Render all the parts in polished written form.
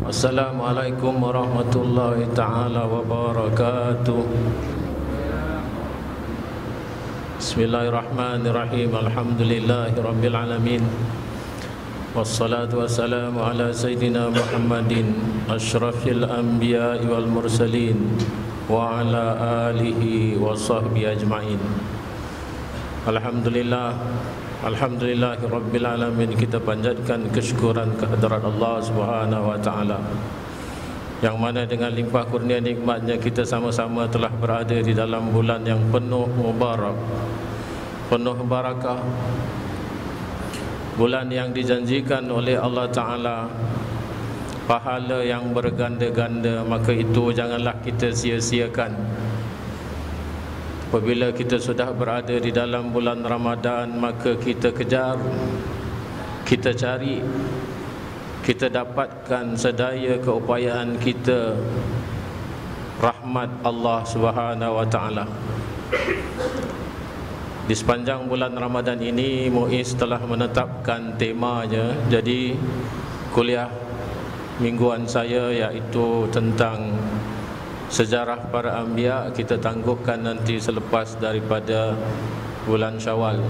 Assalamualaikum warahmatullahi ta'ala wabarakatuh. Bismillahirrahmanirrahim. Alhamdulillahi rabbil alamin. Wassalatu wassalamu ala sayyidina Muhammadin asyrafil anbiya'i wal mursalin wa ala alihi wa sahbihi ajma'in. Alhamdulillah, alhamdulillahi rabbil alamin. Kita panjatkan kesyukuran kehadirat Allah Subhanahu wa taala, yang mana dengan limpah kurnia nikmatnya kita sama-sama telah berada di dalam bulan yang penuh mubarak, penuh barakah, bulan yang dijanjikan oleh Allah Ta'ala pahala yang berganda-ganda. Maka itu janganlah kita sia-siakan. Apabila kita sudah berada di dalam bulan Ramadan, maka kita kejar, kita cari, kita dapatkan sedaya keupayaan kita rahmat Allah Subhanahu wa taala. Di sepanjang bulan Ramadan ini, Muiz telah menetapkan temanya. Jadi kuliah mingguan saya iaitu tentang sejarah para anbiya kita tangguhkan nanti selepas daripada bulan Syawal.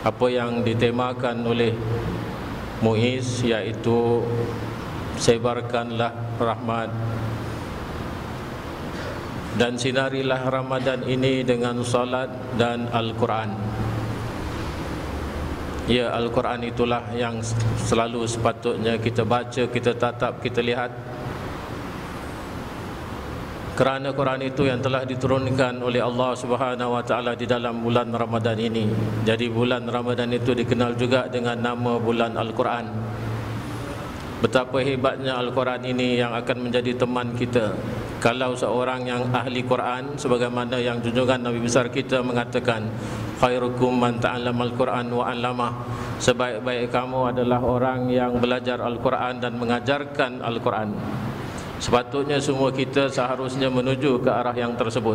Apa yang ditemakan oleh Muiz iaitu sebarkanlah rahmat dan sinarilah Ramadan ini dengan salat dan Al-Quran. Ya, Al-Quran itulah yang selalu sepatutnya kita baca, kita tatap, kita lihat. Kerana Quran itu yang telah diturunkan oleh Allah Subhanahu wa taala di dalam bulan Ramadan ini. Jadi bulan Ramadan itu dikenal juga dengan nama bulan Al-Quran. Betapa hebatnya Al-Quran ini yang akan menjadi teman kita. Kalau seorang yang ahli Quran, sebagaimana yang junjungan Nabi besar kita mengatakan, khairukum man ta'allama al-Quran wa 'allamah. Sebaik-baik kamu adalah orang yang belajar Al-Quran dan mengajarkan Al-Quran. Sepatutnya semua kita seharusnya menuju ke arah yang tersebut.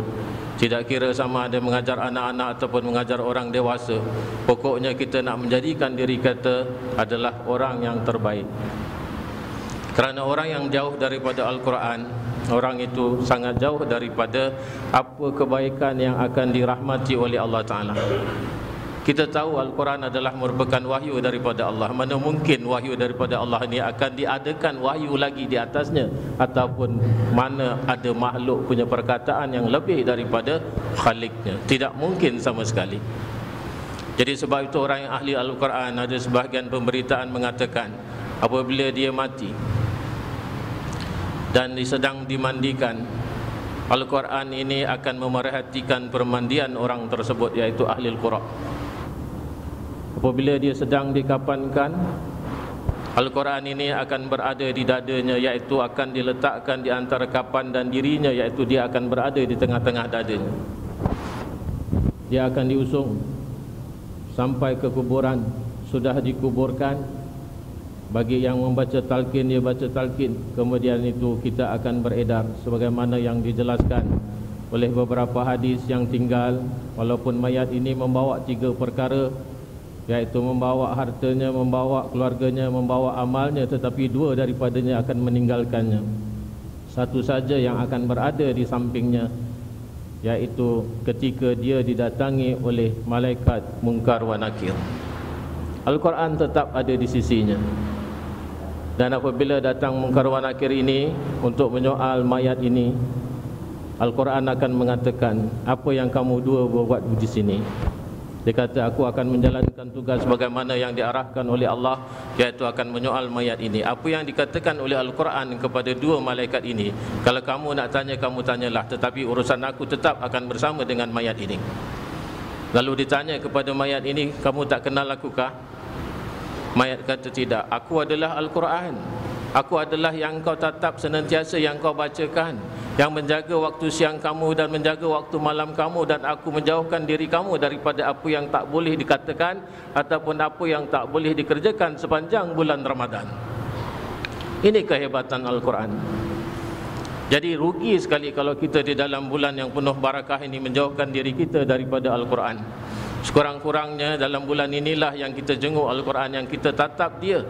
Tidak kira sama ada mengajar anak-anak ataupun mengajar orang dewasa. Pokoknya kita nak menjadikan diri kita adalah orang yang terbaik. Kerana orang yang jauh daripada Al-Quran, orang itu sangat jauh daripada apa kebaikan yang akan dirahmati oleh Allah Ta'ala. Kita tahu Al-Quran adalah merupakan wahyu daripada Allah. Mana mungkin wahyu daripada Allah ini akan diadakan wahyu lagi di atasnya, ataupun mana ada makhluk punya perkataan yang lebih daripada Khaliknya. Tidak mungkin sama sekali. Jadi sebab itu orang yang ahli Al-Quran, ada sebahagian pemberitaan mengatakan apabila dia mati dan sedang dimandikan, Al-Quran ini akan memerhatikan permandian orang tersebut, iaitu ahli Al-Quran. Apabila dia sedang dikafankan, Al-Quran ini akan berada di dadanya, iaitu akan diletakkan di antara kafan dan dirinya, iaitu dia akan berada di tengah-tengah dadanya. Dia akan diusung sampai ke kuburan. Sudah dikuburkan, bagi yang membaca talqin, dia baca talqin. Kemudian itu kita akan beredar sebagaimana yang dijelaskan oleh beberapa hadis yang tinggal. Walaupun mayat ini membawa 3 perkara, iaitu membawa hartanya, membawa keluarganya, membawa amalnya, tetapi 2 daripadanya akan meninggalkannya. Satu saja yang akan berada di sampingnya, iaitu ketika dia didatangi oleh malaikat Munkar wa Nakir. Al-Quran tetap ada di sisinya. Dan apabila datang Munkar wa Nakir ini untuk menyoal mayat ini, Al-Quran akan mengatakan, apa yang kamu dua buat di sini? Dia kata, aku akan menjalankan tugas bagaimana yang diarahkan oleh Allah, iaitu akan menyoal mayat ini. Apa yang dikatakan oleh Al-Quran kepada 2 malaikat ini, kalau kamu nak tanya, kamu tanyalah, tetapi urusan aku tetap akan bersama dengan mayat ini. Lalu ditanya kepada mayat ini, kamu tak kenal aku kah? Mayat kata, tidak, aku adalah Al-Quran. Aku adalah yang kau tatap senantiasa, yang kau bacakan, yang menjaga waktu siang kamu dan menjaga waktu malam kamu, dan aku menjauhkan diri kamu daripada apa yang tak boleh dikatakan ataupun apa yang tak boleh dikerjakan sepanjang bulan Ramadan. Ini kehebatan Al-Quran. Jadi rugi sekali kalau kita di dalam bulan yang penuh barakah ini menjauhkan diri kita daripada Al-Quran. Sekurang-kurangnya dalam bulan inilah yang kita jenguk Al-Quran, yang kita tatap dia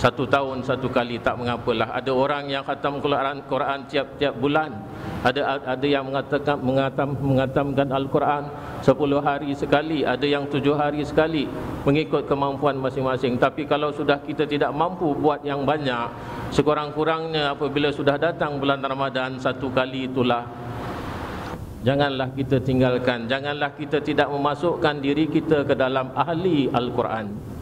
1 tahun 1 kali, tak mengapalah. Ada orang yang khatam Quran tiap-tiap bulan. Ada yang mengatamkan Al-Quran 10 hari sekali, ada yang 7 hari sekali, mengikut kemampuan masing-masing. Tapi kalau sudah kita tidak mampu buat yang banyak, sekurang-kurangnya apabila sudah datang bulan Ramadan 1 kali itulah, janganlah kita tinggalkan. Janganlah kita tidak memasukkan diri kita ke dalam ahli Al-Quran.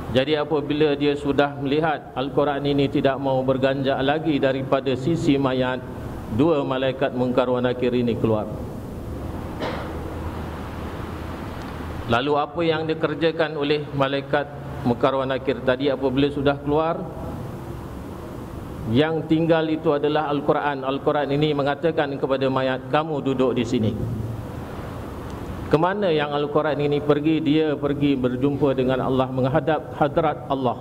Jadi apabila dia sudah melihat Al-Quran ini tidak mau berganjak lagi daripada sisi mayat, 2 malaikat Munkar wa Nakir ini keluar. Lalu apa yang dikerjakan oleh malaikat Munkar wa Nakir tadi apabila sudah keluar? Yang tinggal itu adalah Al-Quran. Al-Quran ini mengatakan kepada mayat, kamu duduk di sini. Kemana yang Al-Quran ini pergi? Dia pergi berjumpa dengan Allah, menghadap hadrat Allah.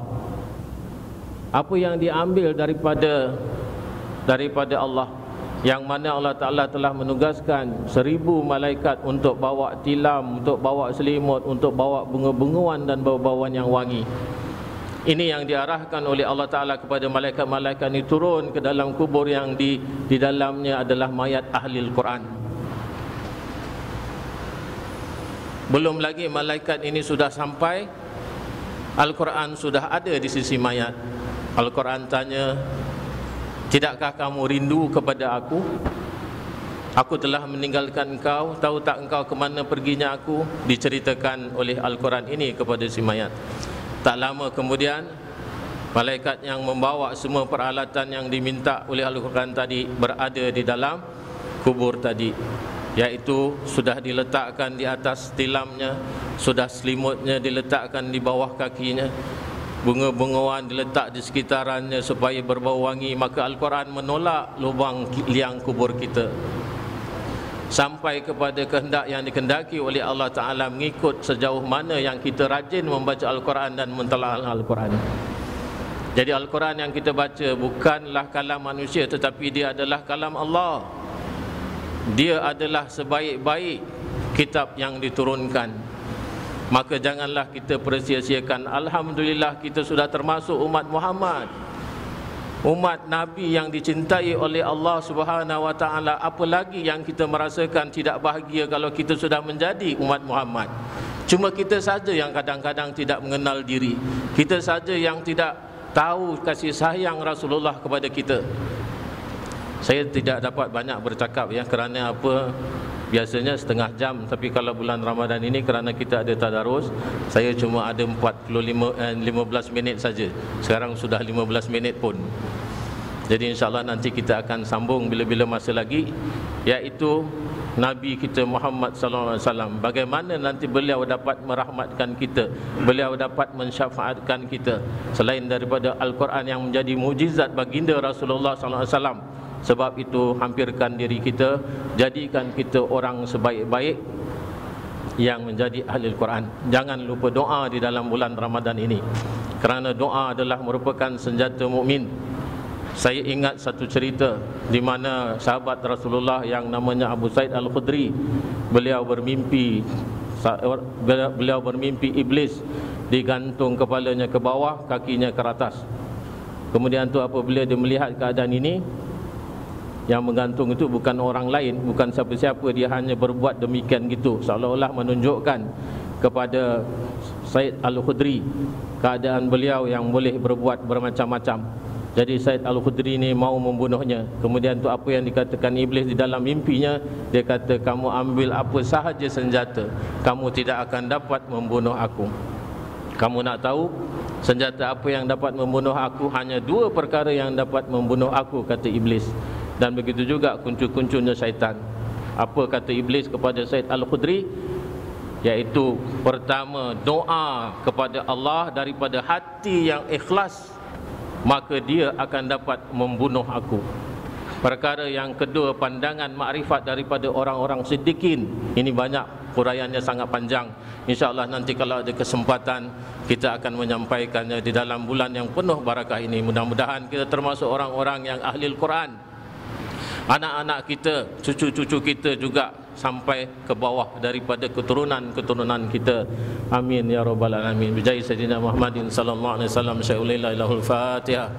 Apa yang diambil daripada Allah, yang mana Allah Ta'ala telah menugaskan 1000 malaikat untuk bawa tilam, untuk bawa selimut, untuk bawa bunga-bunguan dan bau-bauan yang wangi. Ini yang diarahkan oleh Allah Ta'ala kepada malaikat-malaikat ini turun ke dalam kubur yang di dalamnya adalah mayat ahli Al-Quran. Belum lagi malaikat ini sudah sampai, Al-Quran sudah ada di sisi mayat. Al-Quran tanya, tidakkah kamu rindu kepada aku? Aku telah meninggalkan engkau, tahu tak engkau ke mana perginya aku? Diceritakan oleh Al-Quran ini kepada si mayat. Tak lama kemudian, malaikat yang membawa semua peralatan yang diminta oleh Al-Quran tadi berada di dalam kubur tadi, iaitu sudah diletakkan di atas tilamnya, sudah selimutnya diletakkan di bawah kakinya, bunga-bunguan diletak di sekitarannya supaya berbau wangi. Maka Al-Quran menolak lubang liang kubur kita sampai kepada kehendak yang dikehendaki oleh Allah Ta'ala, mengikut sejauh mana yang kita rajin membaca Al-Quran dan mentelaah Al-Quran. Jadi Al-Quran yang kita baca bukanlah kalam manusia, tetapi dia adalah kalam Allah. Dia adalah sebaik-baik kitab yang diturunkan. Maka janganlah kita persia-siakan. Alhamdulillah kita sudah termasuk umat Muhammad, umat Nabi yang dicintai oleh Allah Subhanahu wa Ta'ala. Apa lagi yang kita merasakan tidak bahagia kalau kita sudah menjadi umat Muhammad? Cuma kita saja yang kadang-kadang tidak mengenal diri. Kita saja yang tidak tahu kasih sayang Rasulullah kepada kita. Saya tidak dapat banyak bercakap ya, kerana apa? Biasanya setengah jam, tapi kalau bulan Ramadan ini kerana kita ada tadarus, saya cuma ada 15 minit saja. Sekarang sudah 15 minit pun. Jadi insyaAllah nanti kita akan sambung bila-bila masa lagi, iaitu Nabi kita Muhammad sallallahu alaihi wasallam. Bagaimana nanti beliau dapat merahmatkan kita, beliau dapat mensyafaatkan kita, selain daripada Al-Quran yang menjadi mujizat baginda Rasulullah sallallahu alaihi wasallam. Sebab itu hampirkan diri kita, jadikan kita orang sebaik-baik yang menjadi ahli Al-Quran. Jangan lupa doa di dalam bulan Ramadan ini, kerana doa adalah merupakan senjata mukmin. Saya ingat satu cerita di mana sahabat Rasulullah yang namanya Abu Sa'id Al-Khudri, beliau bermimpi iblis digantung kepalanya ke bawah, kakinya ke atas. Kemudian tu apabila dia melihat keadaan ini, yang menggantung itu bukan orang lain, bukan siapa-siapa, dia hanya berbuat demikian gitu, seolah-olah menunjukkan kepada Said Al-Khudri keadaan beliau yang boleh berbuat bermacam-macam. Jadi Said Al-Khudri ini mau membunuhnya. Kemudian tu apa yang dikatakan iblis di dalam mimpinya, dia kata, kamu ambil apa sahaja senjata, kamu tidak akan dapat membunuh aku. Kamu nak tahu senjata apa yang dapat membunuh aku? Hanya 2 perkara yang dapat membunuh aku, kata iblis. Dan begitu juga kuncu-kuncunya syaitan. Apa kata iblis kepada Said Al-Khudri? Iaitu pertama, doa kepada Allah daripada hati yang ikhlas, maka dia akan dapat membunuh aku. Perkara yang kedua, pandangan makrifat daripada orang-orang siddiqin. Ini banyak, huraiannya sangat panjang. InsyaAllah nanti kalau ada kesempatan kita akan menyampaikannya di dalam bulan yang penuh barakah ini. Mudah-mudahan kita termasuk orang-orang yang ahli Al-Quran. Anak-anak kita, cucu-cucu kita juga sampai ke bawah daripada keturunan-keturunan kita. Amin ya rabbal alamin. Bijahi sayyidina Muhammadin sallallahu alaihi wasallam. Syai'ulillah ilahul Fatihah.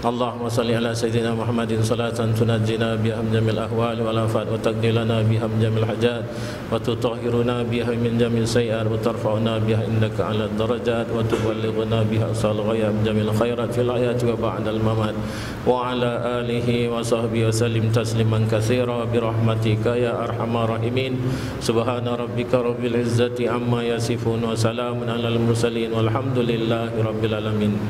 Allahumma salli ala sayyidina Muhammadin salatan tunajjina biha min jamil ahwal wal afat wa taqdi lana biha min jamil hajat wa tutahhiruna biha min jamil sayyi'at wa tarfa'una biha indaka ala darajat wa tuballighuna biha sal ghayab jamil khairat fil hayati wa ba'dal mamat wa ala alihi wa sahbihi wa sallim tasliman katsira bi rahmatika ya arhamar rahimin. Subhana rabbika rabbil izzati amma yasifun wa salamun alal mursalin walhamdulillahi rabbil alamin.